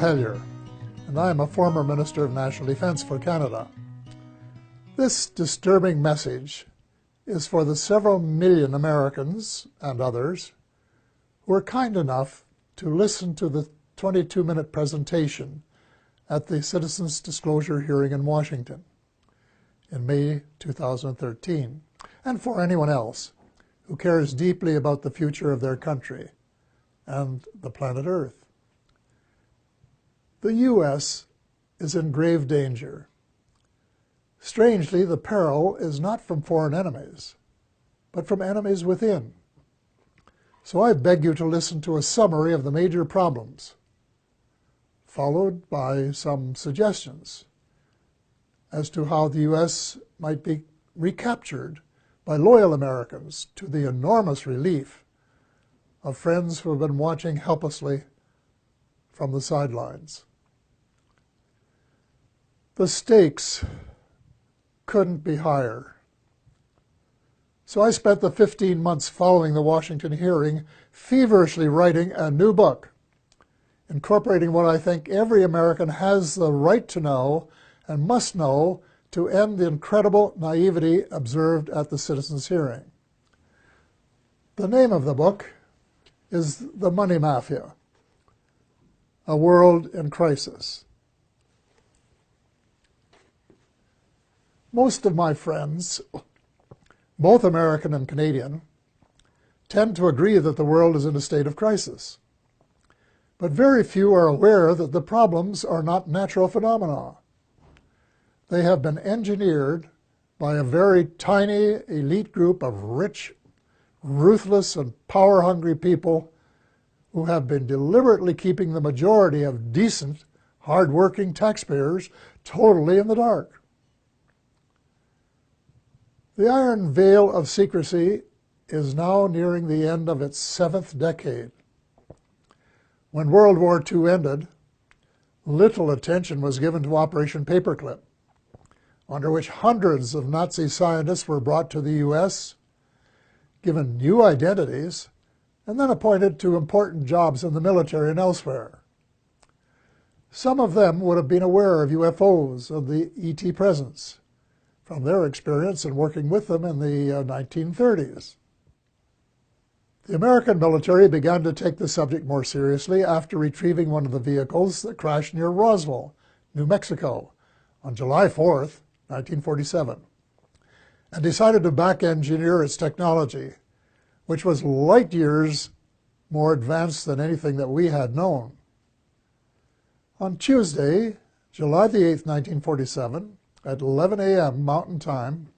Hellyer, and I am a former Minister of National Defence for Canada. This disturbing message is for the several million Americans and others who were kind enough to listen to the 22-minute presentation at the Citizens Disclosure hearing in Washington in May 2013, and for anyone else who cares deeply about the future of their country and the planet Earth. The U.S. is in grave danger. Strangely, the peril is not from foreign enemies, but from enemies within. So I beg you to listen to a summary of the major problems, followed by some suggestions as to how the U.S. might be recaptured by loyal Americans, to the enormous relief of friends who have been watching helplessly from the sidelines. The stakes couldn't be higher. So I spent the 15 months following the Washington hearing feverishly writing a new book, incorporating what I think every American has the right to know and must know to end the incredible naivety observed at the citizens' hearing. The name of the book is The Money Mafia, A World in Crisis. Most of my friends, both American and Canadian, tend to agree that the world is in a state of crisis. But very few are aware that the problems are not natural phenomena. They have been engineered by a very tiny elite group of rich, ruthless, and power-hungry people who have been deliberately keeping the majority of decent, hard-working taxpayers totally in the dark. The iron veil of secrecy is now nearing the end of its 7th decade. When World War II ended, little attention was given to Operation Paperclip, under which hundreds of Nazi scientists were brought to the U.S., given new identities, and then appointed to important jobs in the military and elsewhere. Some of them would have been aware of UFOs and the ET presence from their experience in working with them in the 1930s. The American military began to take the subject more seriously after retrieving one of the vehicles that crashed near Roswell, New Mexico, on July 4th, 1947, and decided to back-engineer its technology, which was light years more advanced than anything that we had known. On Tuesday, July the 8th, 1947, at 11 a.m. Mountain Time,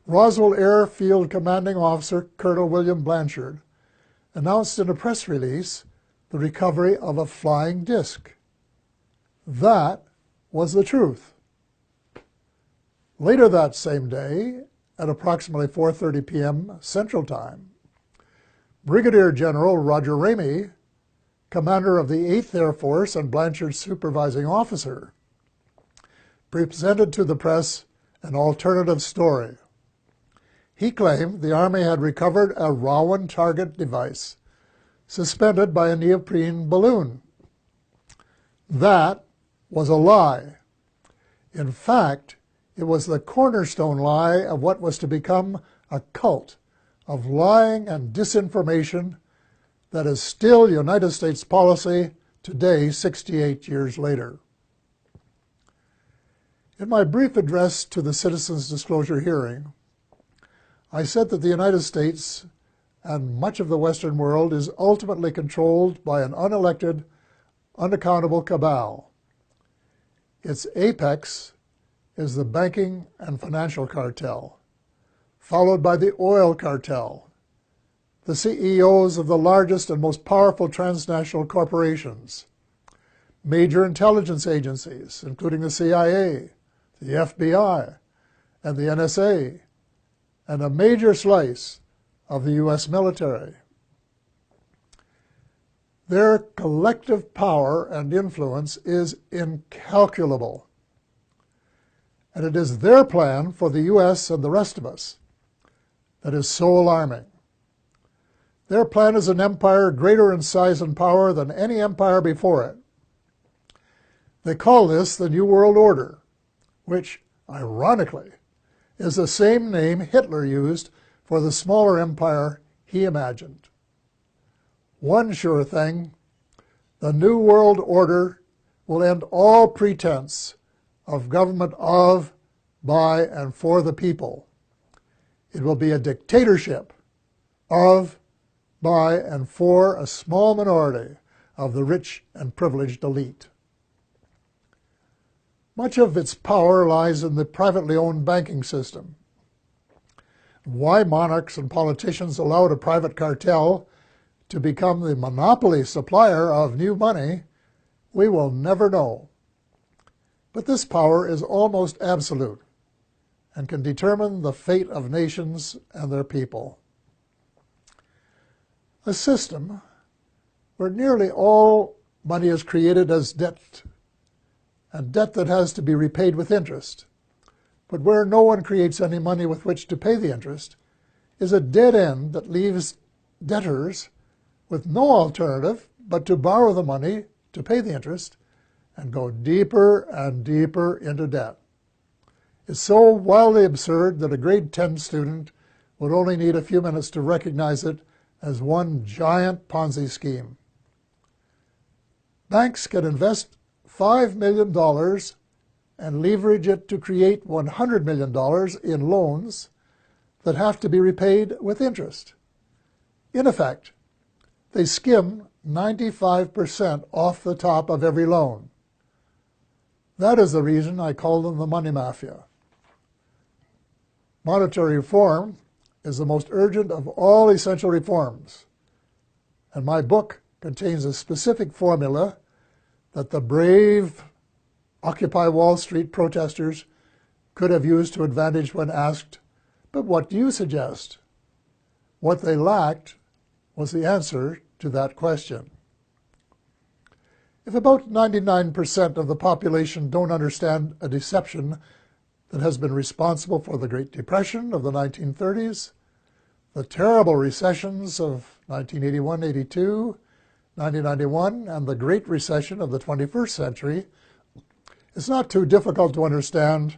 Roswell Airfield Commanding Officer Colonel William Blanchard announced in a press release the recovery of a flying disc. That was the truth. Later that same day, at approximately 4:30 p.m. Central Time, Brigadier General Roger Ramey, commander of the 8th Air Force and Blanchard's supervising officer, presented to the press an alternative story. He claimed the Army had recovered a Rowan target device suspended by a neoprene balloon. That was a lie. In fact, it was the cornerstone lie of what was to become a cult of lying and disinformation that is still United States policy today, 68 years later. In my brief address to the Citizens Disclosure hearing, I said that the United States and much of the Western world is ultimately controlled by an unelected, unaccountable cabal. Its apex is the banking and financial cartel, followed by the oil cartel, the CEOs of the largest and most powerful transnational corporations, major intelligence agencies, including the CIA, the FBI, and the NSA, and a major slice of the U.S. military. Their collective power and influence is incalculable, and it is their plan for the U.S. and the rest of us that is so alarming. Their plan is an empire greater in size and power than any empire before it, They call this the New World Order, which, ironically, is the same name Hitler used for the smaller empire he imagined. One sure thing, the New World Order will end all pretense of government of, by, and for the people. It will be a dictatorship of, by, and for a small minority of the rich and privileged elite. Much of its power lies in the privately owned banking system. Why monarchs and politicians allowed a private cartel to become the monopoly supplier of new money, we will never know. But this power is almost absolute and can determine the fate of nations and their people. A system where nearly all money is created as debt, and debt that has to be repaid with interest, but where no one creates any money with which to pay the interest, is a dead end that leaves debtors with no alternative but to borrow the money to pay the interest and go deeper and deeper into debt. It's so wildly absurd that a grade 10 student would only need a few minutes to recognize it as one giant Ponzi scheme. Banks can invest $5 million and leverage it to create $100 million in loans that have to be repaid with interest. In effect, they skim 95% off the top of every loan. That is the reason I call them the money mafia. Monetary reform is the most urgent of all essential reforms, and my book contains a specific formula that the brave Occupy Wall Street protesters could have used to advantage when asked, "But what do you suggest?" What they lacked was the answer to that question. If about 99% of the population don't understand a deception that has been responsible for the Great Depression of the 1930s, the terrible recessions of 1981-82, 1991, and the Great Recession of the 21st century, it's not too difficult to understand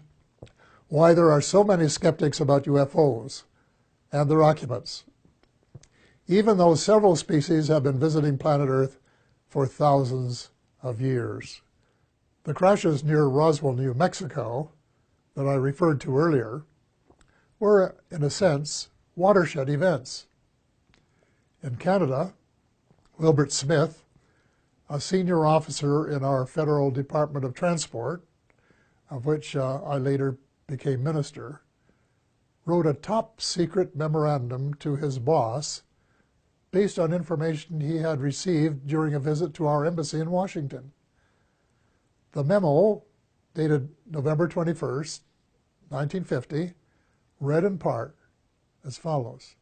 why there are so many skeptics about UFOs and their occupants, even though several species have been visiting planet Earth for thousands of years. The crashes near Roswell, New Mexico, that I referred to earlier, were, in a sense, watershed events. In Canada, Wilbert Smith, a senior officer in our Federal Department of Transport, of which I later became minister, wrote a top-secret memorandum to his boss based on information he had received during a visit to our embassy in Washington. The memo, dated November 21st, 1950, read in part as follows.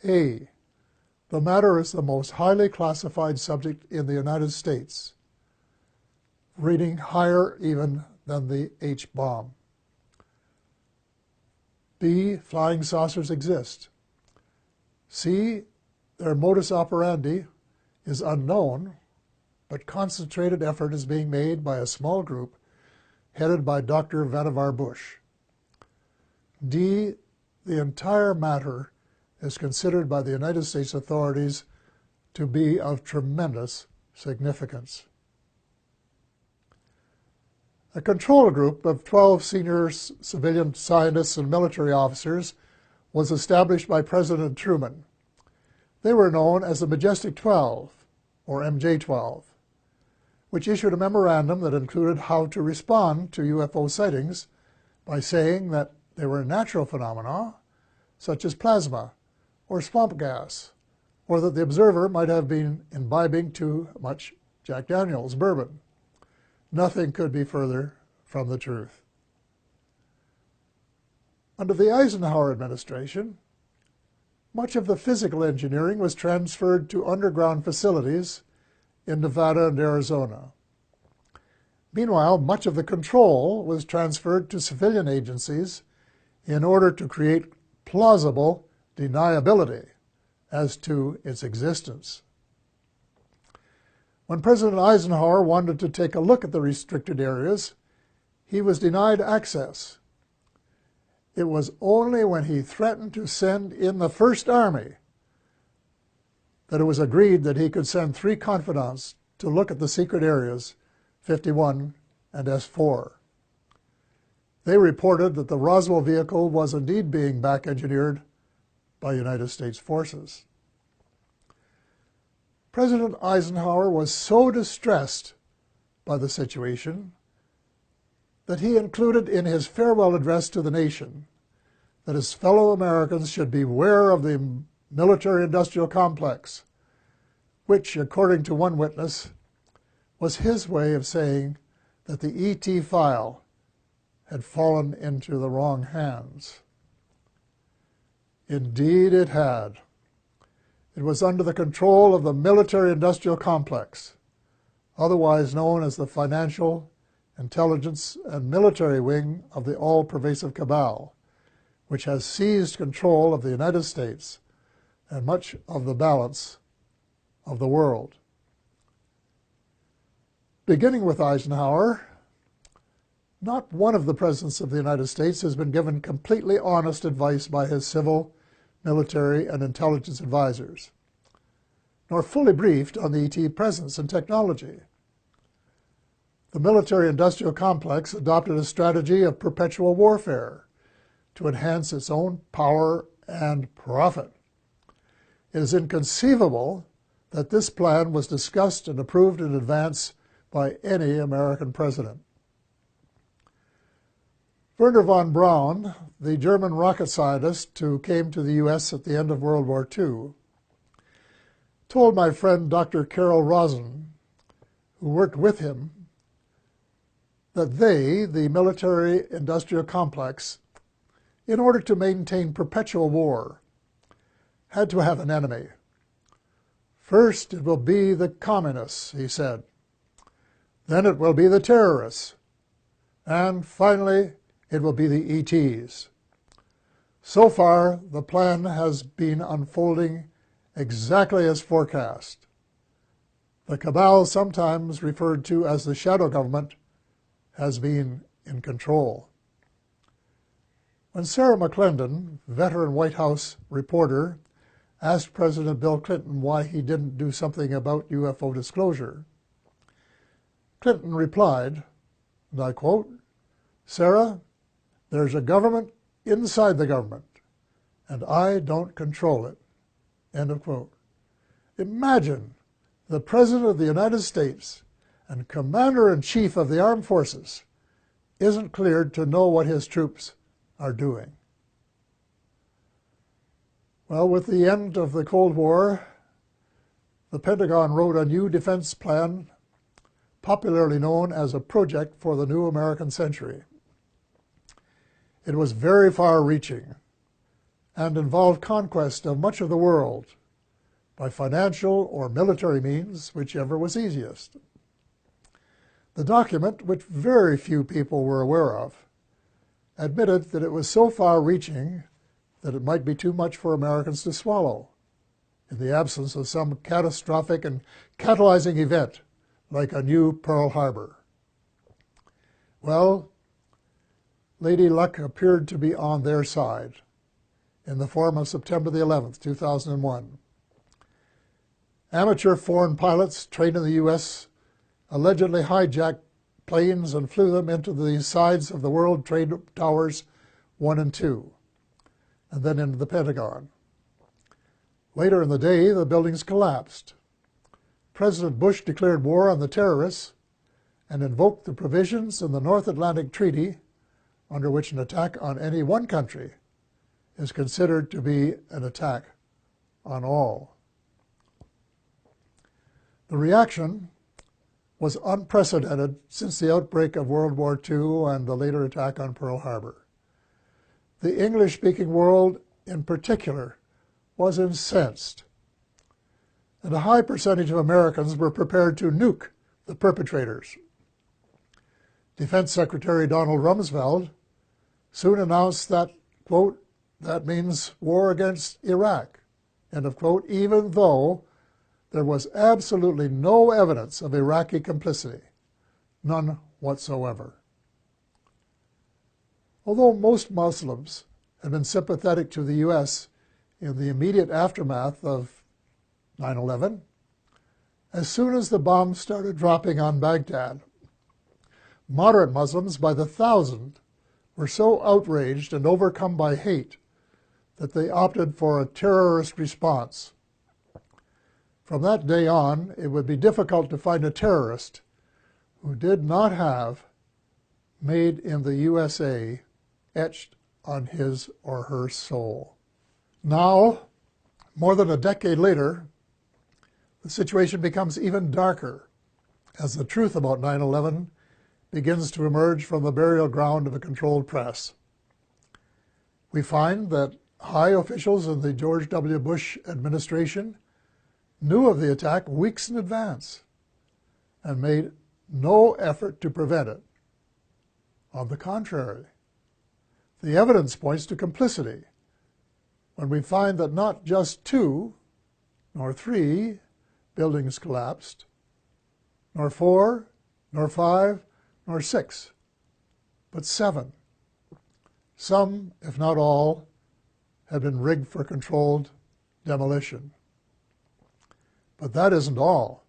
A. The matter is the most highly classified subject in the United States, rating higher even than the H-bomb. B. Flying saucers exist. C. Their modus operandi is unknown, but concentrated effort is being made by a small group headed by Dr. Vannevar Bush. D. The entire matter is considered by the United States authorities to be of tremendous significance. A control group of 12 senior civilian scientists and military officers was established by President Truman. They were known as the Majestic 12, or MJ-12, which issued a memorandum that included how to respond to UFO sightings by saying that they were natural phenomena, such as plasma or swamp gas, or that the observer might have been imbibing too much Jack Daniels bourbon. Nothing could be further from the truth. Under the Eisenhower administration, much of the physical engineering was transferred to underground facilities in Nevada and Arizona. Meanwhile, much of the control was transferred to civilian agencies in order to create plausible deniability as to its existence. When President Eisenhower wanted to take a look at the restricted areas, he was denied access. It was only when he threatened to send in the First Army that it was agreed that he could send 3 confidants to look at the secret areas 51 and S4. They reported that the Roswell vehicle was indeed being back-engineered by United States forces. President Eisenhower was so distressed by the situation that he included in his farewell address to the nation that his fellow Americans should beware of the military-industrial complex, which, according to one witness, was his way of saying that the ET file had fallen into the wrong hands. Indeed it had. It was under the control of the military-industrial complex, otherwise known as the financial, intelligence, and military wing of the all-pervasive cabal, which has seized control of the United States and much of the balance of the world. Beginning with Eisenhower, not one of the presidents of the United States has been given completely honest advice by his civil, military, and intelligence advisors, nor fully briefed on the ET presence and technology. The military-industrial complex adopted a strategy of perpetual warfare to enhance its own power and profit. It is inconceivable that this plan was discussed and approved in advance by any American president. Wernher von Braun, the German rocket scientist who came to the U.S. at the end of World War II, told my friend Dr. Carol Rosen, who worked with him, that they, the military-industrial complex, in order to maintain perpetual war, had to have an enemy. First, it will be the communists, he said. Then it will be the terrorists. And finally, it will be the ETs. So far, the plan has been unfolding exactly as forecast. The cabal, sometimes referred to as the shadow government, has been in control. When Sarah McClendon, veteran White House reporter, asked President Bill Clinton why he didn't do something about UFO disclosure, Clinton replied, and I quote, "Sarah, there's a government inside the government, and I don't control it." End of quote. Imagine the President of the United States and Commander-in-Chief of the Armed Forces isn't cleared to know what his troops are doing. Well, with the end of the Cold War, the Pentagon wrote a new defense plan, popularly known as a project for the new American century. It was very far-reaching and involved conquest of much of the world by financial or military means, whichever was easiest. The document, which very few people were aware of, admitted that it was so far-reaching that it might be too much for Americans to swallow in the absence of some catastrophic and catalyzing event like a new Pearl Harbor. Well, Lady Luck appeared to be on their side in the form of September the 11th, 2001. Amateur foreign pilots trained in the U.S. allegedly hijacked planes and flew them into the sides of the World Trade Towers 1 and 2, and then into the Pentagon. Later in the day, the buildings collapsed. President Bush declared war on the terrorists and invoked the provisions in the North Atlantic Treaty under which an attack on any one country is considered to be an attack on all. The reaction was unprecedented since the outbreak of World War II and the later attack on Pearl Harbor. The English-speaking world, in particular, was incensed, and a high percentage of Americans were prepared to nuke the perpetrators. Defense Secretary Donald Rumsfeld soon announced that, quote, "that means war against Iraq," end of quote, even though there was absolutely no evidence of Iraqi complicity, none whatsoever. Although most Muslims had been sympathetic to the U.S. in the immediate aftermath of 9/11, as soon as the bombs started dropping on Baghdad, moderate Muslims by the thousand were so outraged and overcome by hate that they opted for a terrorist response. From that day on, it would be difficult to find a terrorist who did not have "Made in the U.S.A." etched on his or her soul. Now, more than a decade later, the situation becomes even darker as the truth about 9/11 begins to emerge from the burial ground of a controlled press. We find that high officials in the George W. Bush administration knew of the attack weeks in advance and made no effort to prevent it. On the contrary, the evidence points to complicity when we find that not just 2, nor 3 buildings collapsed, nor 4, nor 5, nor 6, but 7. Some, if not all, had been rigged for controlled demolition. But that isn't all.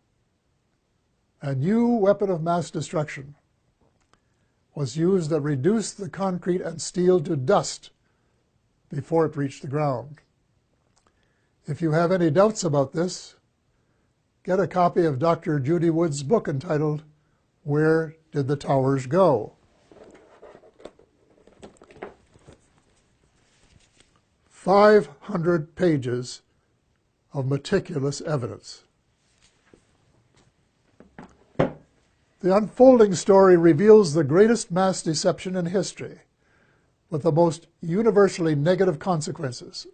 A new weapon of mass destruction was used that reduced the concrete and steel to dust before it reached the ground. If you have any doubts about this, get a copy of Dr. Judy Wood's book entitled, "Where Did the Towers Go?" 500 pages of meticulous evidence. The unfolding story reveals the greatest mass deception in history, with the most universally negative consequences.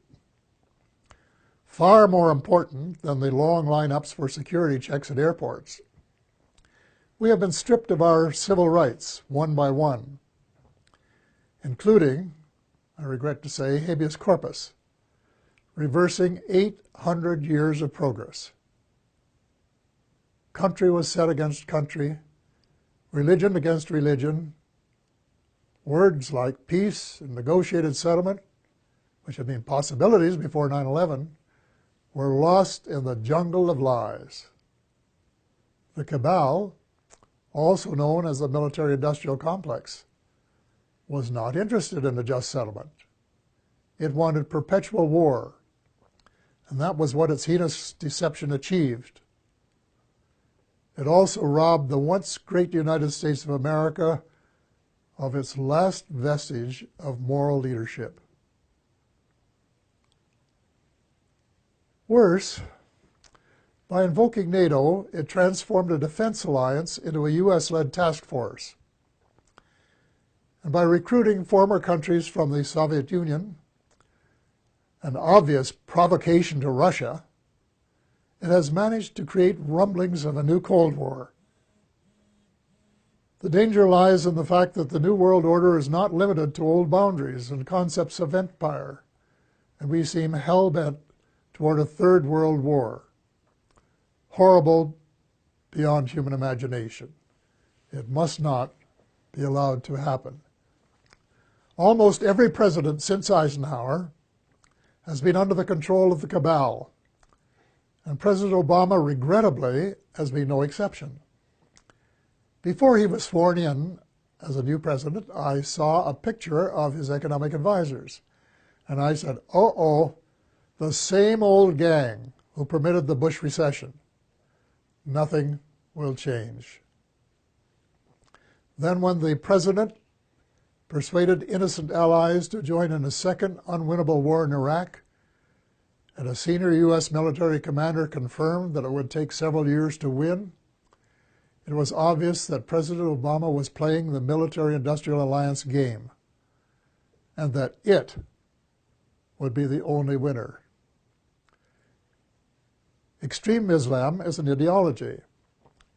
Far more important than the long lineups for security checks at airports. We have been stripped of our civil rights one by one, including, I regret to say, habeas corpus, reversing 800 years of progress. Country was set against country, religion against religion. Words like peace and negotiated settlement, which had been possibilities before 9/11, were lost in the jungle of lies. The cabal, also known as the military-industrial complex, was not interested in a just settlement. It wanted perpetual war, and that was what its heinous deception achieved. It also robbed the once great United States of America of its last vestige of moral leadership. Worse, by invoking NATO, it transformed a defense alliance into a U.S.-led task force. And by recruiting former countries from the Soviet Union, an obvious provocation to Russia, it has managed to create rumblings of a new Cold War. The danger lies in the fact that the New World Order is not limited to old boundaries and concepts of empire, and we seem hell-bent toward a third world war, horrible beyond human imagination. It must not be allowed to happen. Almost every president since Eisenhower has been under the control of the cabal, and President Obama, regrettably, has been no exception. Before he was sworn in as a new president, I saw a picture of his economic advisors, and I said, uh-oh, the same old gang who permitted the Bush recession. Nothing will change. Then when the president persuaded innocent allies to join in a second unwinnable war in Iraq, and a senior U.S. military commander confirmed that it would take several years to win, it was obvious that President Obama was playing the military-industrial alliance game, and that it would be the only winner. Extreme Islam is an ideology,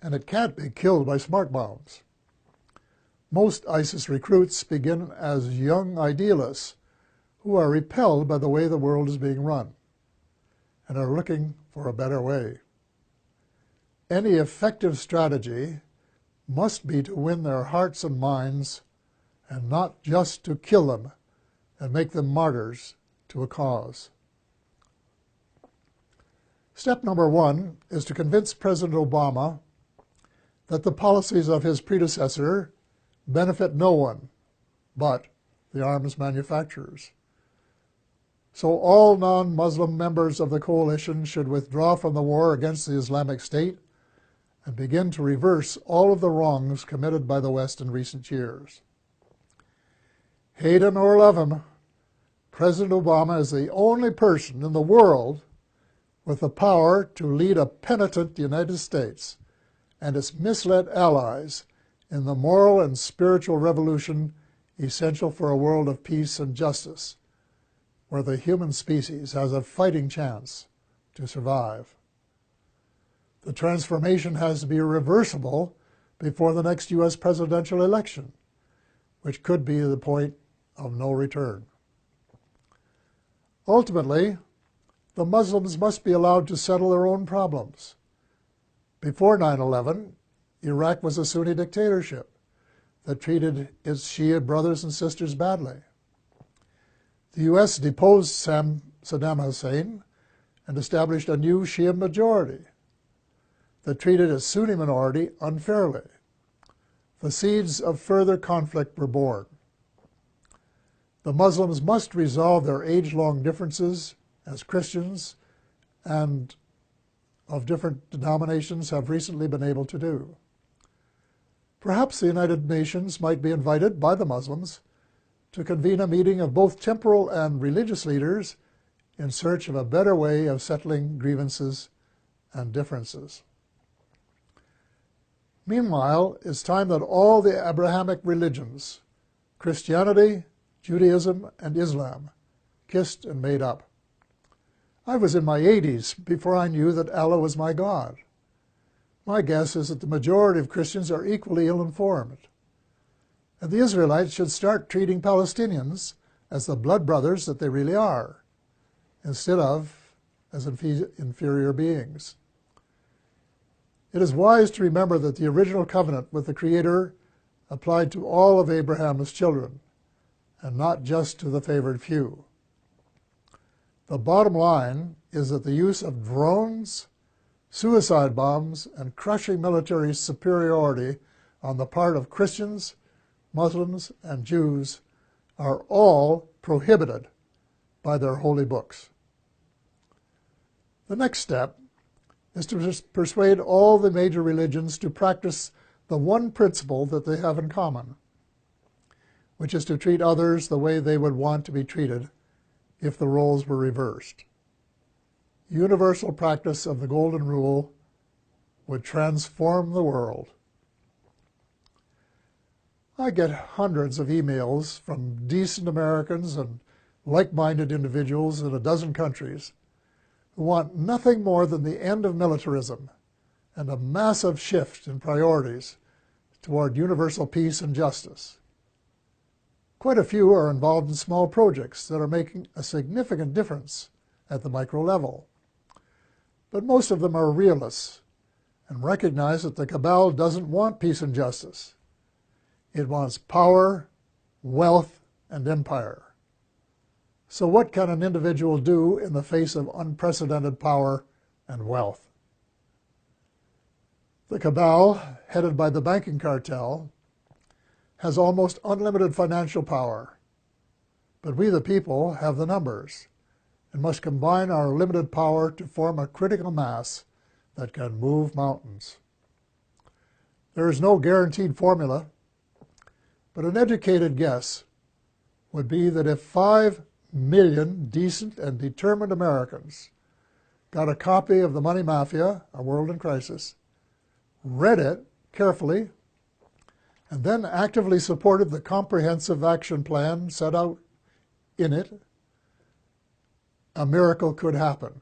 and it can't be killed by smart bombs. Most ISIS recruits begin as young idealists who are repelled by the way the world is being run and are looking for a better way. Any effective strategy must be to win their hearts and minds, and not just to kill them and make them martyrs to a cause. Step number 1 is to convince President Obama that the policies of his predecessor benefit no one but the arms manufacturers. So all non-Muslim members of the coalition should withdraw from the war against the Islamic State and begin to reverse all of the wrongs committed by the West in recent years. Hate him or love him, President Obama is the only person in the world with the power to lead a penitent United States and its misled allies in the moral and spiritual revolution essential for a world of peace and justice, where the human species has a fighting chance to survive. The transformation has to be reversible before the next U.S. presidential election, which could be the point of no return. Ultimately, the Muslims must be allowed to settle their own problems. Before 9/11, Iraq was a Sunni dictatorship that treated its Shia brothers and sisters badly. The U.S. deposed Saddam Hussein and established a new Shia majority that treated its Sunni minority unfairly. The seeds of further conflict were born. The Muslims must resolve their age-long differences as Christians and of different denominations have recently been able to do. Perhaps the United Nations might be invited by the Muslims to convene a meeting of both temporal and religious leaders in search of a better way of settling grievances and differences. Meanwhile, it's time that all the Abrahamic religions, Christianity, Judaism, and Islam, kissed and made up. I was in my 80s before I knew that Allah was my God. My guess is that the majority of Christians are equally ill-informed. And the Israelites should start treating Palestinians as the blood brothers that they really are, instead of as inferior beings. It is wise to remember that the original covenant with the Creator applied to all of Abraham's children, and not just to the favored few. The bottom line is that the use of drones, suicide bombs, and crushing military superiority on the part of Christians, Muslims, and Jews are all prohibited by their holy books. The next step is to persuade all the major religions to practice the one principle that they have in common, which is to treat others the way they would want to be treated if the roles were reversed. Universal practice of the Golden Rule would transform the world. I get hundreds of emails from decent Americans and like-minded individuals in a dozen countries who want nothing more than the end of militarism and a massive shift in priorities toward universal peace and justice. Quite a few are involved in small projects that are making a significant difference at the micro level. But most of them are realists and recognize that the cabal doesn't want peace and justice. It wants power, wealth, and empire. So what can an individual do in the face of unprecedented power and wealth? The cabal, headed by the banking cartel, has almost unlimited financial power. But we, the people, have the numbers and must combine our limited power to form a critical mass that can move mountains. There is no guaranteed formula, but an educated guess would be that if 5 million decent and determined Americans got a copy of The Money Mafia, A World in Crisis, read it carefully, and then actively supported the comprehensive action plan set out in it, a miracle could happen.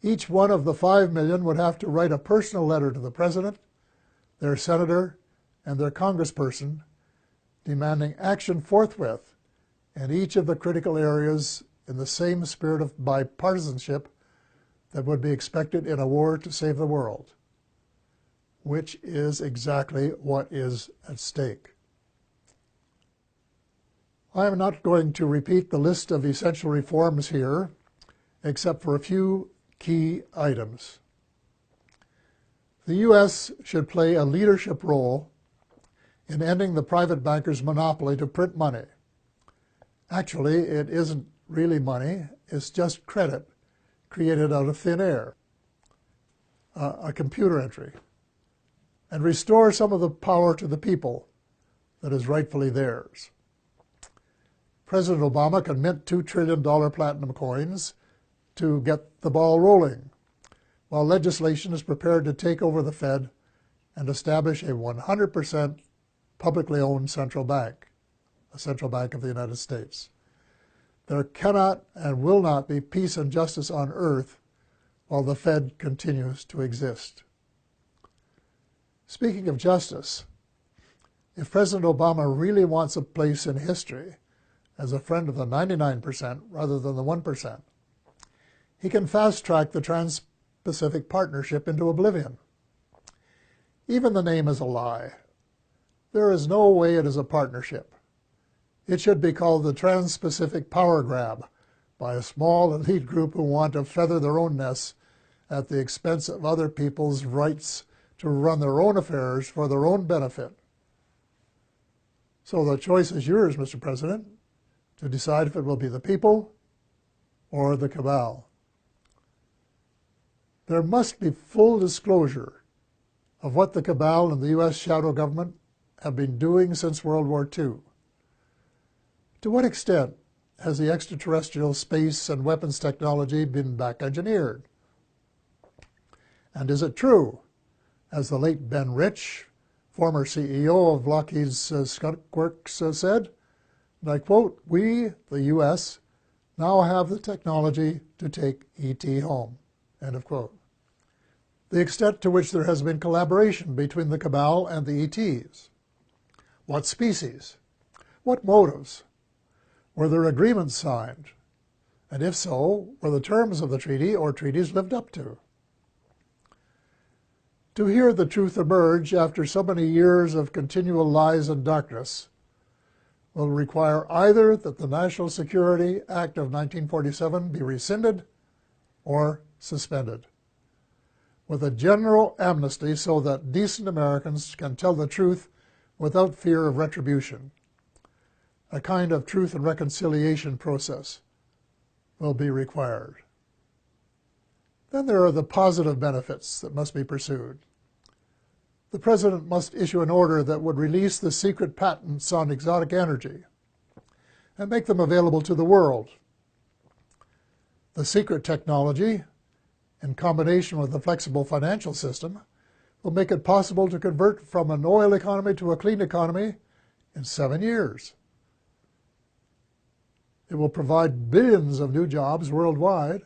Each one of the 5 million would have to write a personal letter to the president, their senator, and their congressperson, demanding action forthwith in each of the critical areas in the same spirit of bipartisanship that would be expected in a war to save the world, which is exactly what is at stake. I am not going to repeat the list of essential reforms here, except for a few key items. The U.S. should play a leadership role in ending the private bankers' monopoly to print money. Actually, it isn't really money, it's just credit created out of thin air, a computer entry, and restore some of the power to the people that is rightfully theirs. President Obama can mint $2 trillion platinum coins to get the ball rolling, while legislation is prepared to take over the Fed and establish a 100% publicly owned central bank, a central bank of the United States. There cannot and will not be peace and justice on earth while the Fed continues to exist. Speaking of justice, if President Obama really wants a place in history as a friend of the 99% rather than the 1%, he can fast-track the Trans-Pacific Partnership into oblivion. Even the name is a lie. There is no way it is a partnership. It should be called the Trans-Pacific Power Grab by a small elite group who want to feather their own nests at the expense of other people's rights to run their own affairs for their own benefit. So the choice is yours, Mr. President, to decide if it will be the people or the cabal. There must be full disclosure of what the cabal and the U.S. shadow government have been doing since World War II. To what extent has the extraterrestrial space and weapons technology been back-engineered? And is it true, as the late Ben Rich, former CEO of Lockheed's Skunk Works, said, and I quote, "We, the U.S., now have the technology to take E.T. home," end of quote. The extent to which there has been collaboration between the cabal and the ETs. What species? What motives? Were there agreements signed? And if so, were the terms of the treaty or treaties lived up to? To hear the truth emerge after so many years of continual lies and darkness will require either that the National Security Act of 1947 be rescinded or suspended, with a general amnesty so that decent Americans can tell the truth without fear of retribution. A kind of truth and reconciliation process will be required. Then there are the positive benefits that must be pursued. The President must issue an order that would release the secret patents on exotic energy and make them available to the world. The secret technology, in combination with a flexible financial system, will make it possible to convert from an oil economy to a clean economy in 7 years. It will provide billions of new jobs worldwide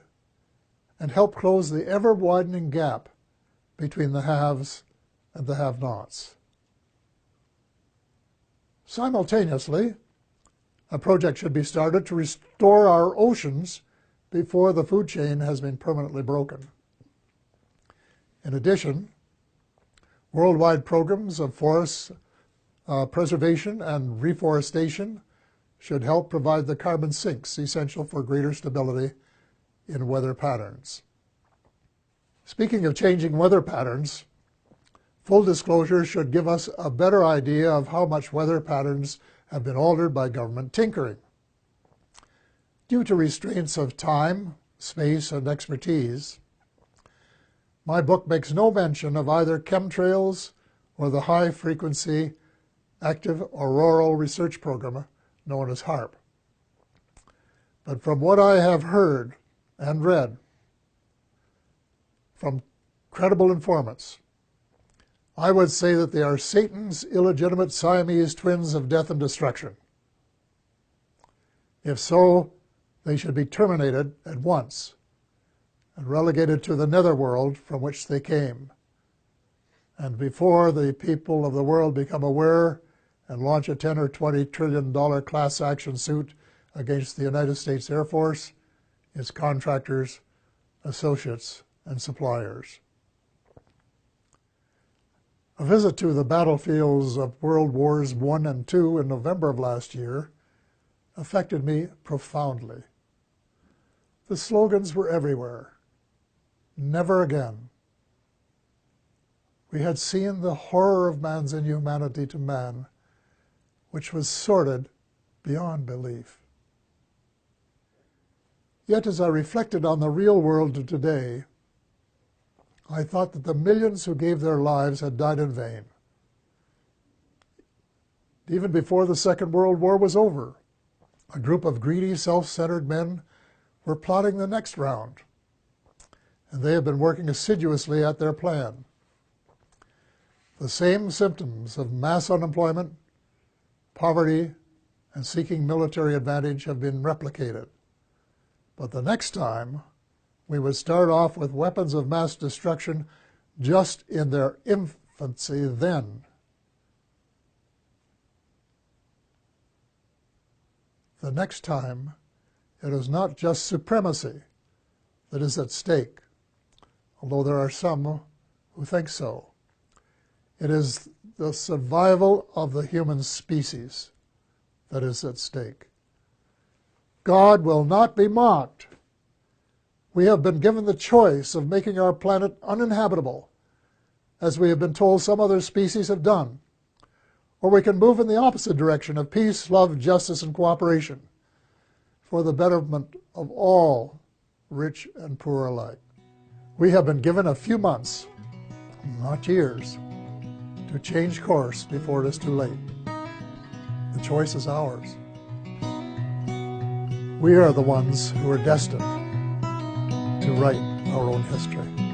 and help close the ever-widening gap between the haves and the have-nots. Simultaneously, a project should be started to restore our oceans before the food chain has been permanently broken. In addition, worldwide programs of forest preservation and reforestation should help provide the carbon sinks essential for greater stability in weather patterns. Speaking of changing weather patterns, full disclosure should give us a better idea of how much weather patterns have been altered by government tinkering. Due to restraints of time, space, and expertise, my book makes no mention of either chemtrails or the high-frequency active auroral research program known as HAARP. But from what I have heard and read from credible informants, I would say that they are Satan's illegitimate Siamese twins of death and destruction. If so, they should be terminated at once and relegated to the netherworld from which they came. And before the people of the world become aware and launch a $10 or $20 trillion class action suit against the United States Air Force, its contractors, associates, and suppliers. A visit to the battlefields of World Wars I and II in November of last year affected me profoundly. The slogans were everywhere. Never again. We had seen the horror of man's inhumanity to man, which was sordid beyond belief. Yet as I reflected on the real world of today, I thought that the millions who gave their lives had died in vain. Even before the Second World War was over, a group of greedy, self-centered men were plotting the next round, and they have been working assiduously at their plan. The same symptoms of mass unemployment, poverty, and seeking military advantage have been replicated. But the next time, we would start off with weapons of mass destruction just in their infancy then. The next time, it is not just supremacy that is at stake, although there are some who think so. It is the survival of the human species that is at stake. God will not be mocked. We have been given the choice of making our planet uninhabitable, as we have been told some other species have done, or we can move in the opposite direction of peace, love, justice, and cooperation for the betterment of all, rich and poor alike. We have been given a few months, not years, to change course before it is too late. The choice is ours. We are the ones who are destined to write our own history.